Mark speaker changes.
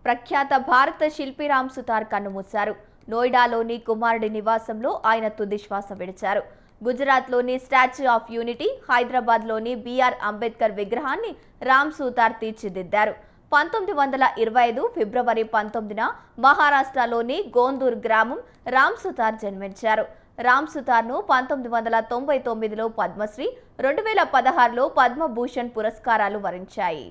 Speaker 1: ప్రఖ్యాత భారత శిల్పి రామ్ సుతార్ కన్నుమూశారు. నోయిడాలోని కుమారుడి నివాసంలో ఆయన తుది శ్వాస విడిచారు. గుజరాత్లోని స్టాచ్యూ ఆఫ్ యూనిటీ, హైదరాబాద్లోని బిఆర్ అంబేద్కర్ విగ్రహాన్ని రామ్ సుతార్ తీర్చిదిద్దారు. 1925 ఫిబ్రవరి 19న మహారాష్ట్రలోని గోందూర్ గ్రామం రామ్ సుతార్ జన్మించారు. రామ్ సుతార్ను 1999లో పద్మశ్రీ, 2016లో పద్మభూషణ్ పురస్కారాలు వరించాయి.